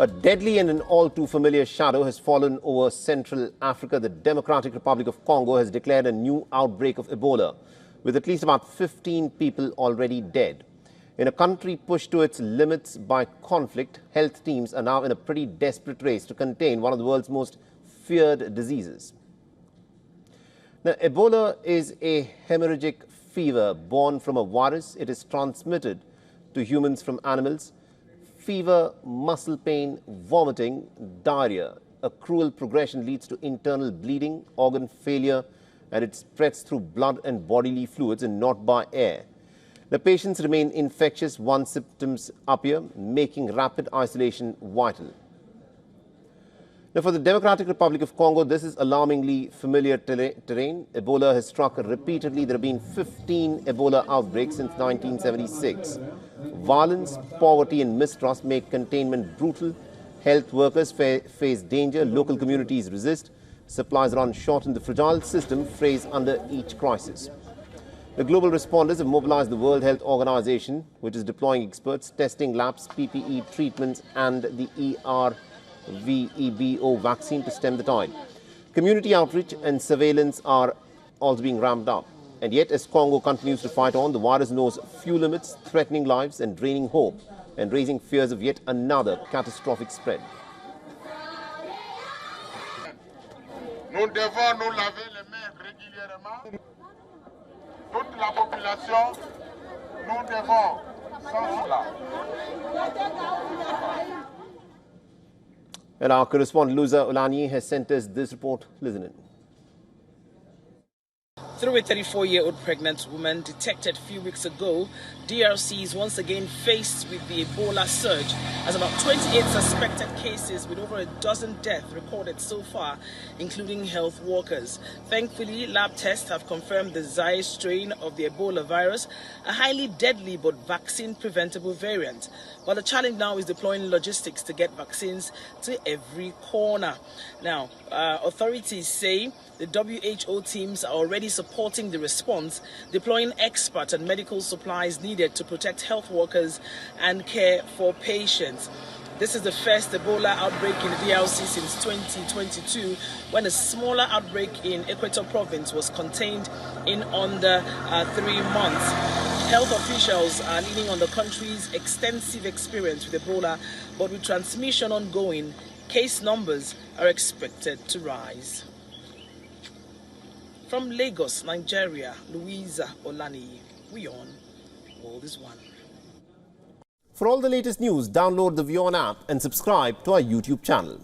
A deadly and an all too familiar shadow has fallen over Central Africa. The Democratic Republic of Congo has declared a new outbreak of Ebola, with at least about 15 people already dead. In a country pushed to its limits by conflict, health teams are now in a pretty desperate race to contain one of the world's most feared diseases. Now, Ebola is a hemorrhagic fever born from a virus. It is transmitted to humans from animals. Fever, muscle pain, vomiting, diarrhea. A cruel progression leads to internal bleeding, organ failure, and it spreads through blood and bodily fluids and not by air. The patients remain infectious once symptoms appear, making rapid isolation vital. Now, for the Democratic Republic of Congo, this is alarmingly familiar terrain. Ebola has struck repeatedly. There have been 15 Ebola outbreaks since 1976. Violence, poverty and mistrust make containment brutal. Health workers face danger. Local communities resist. Supplies run short and the fragile system frays under each crisis. The global responders have mobilized the World Health Organization, which is deploying experts, testing labs, PPE treatments and the ERVEBO vaccine to stem the tide. Community outreach and surveillance are also being ramped up. And yet, as Congo continues to fight on, the virus knows few limits, threatening lives and draining hope, and raising fears of yet another catastrophic spread. Nous devons nous laver les mains régulièrement. Toute la population, nous devons, sans cela. And our correspondent Luza Olani has sent us this report. Listen in. Through a 34-year-old pregnant woman detected a few weeks ago, DRC is once again faced with the Ebola surge, as about 28 suspected cases with over a dozen deaths recorded so far, including health workers. Thankfully, lab tests have confirmed the Zaire strain of the Ebola virus, a highly deadly but vaccine-preventable variant. But the challenge now is deploying logistics to get vaccines to every corner. Now, authorities say the WHO teams are already supporting the response, deploying experts and medical supplies needed to protect health workers and care for patients. This is the first Ebola outbreak in the DRC since 2022, when a smaller outbreak in Kasai Province was contained in under 3 months. Health officials are leaning on the country's extensive experience with Ebola, but with transmission ongoing, case numbers are expected to rise. From Lagos, Nigeria, Louisa Olani, WION, World is One. For all the latest news, download the WION app and subscribe to our YouTube channel.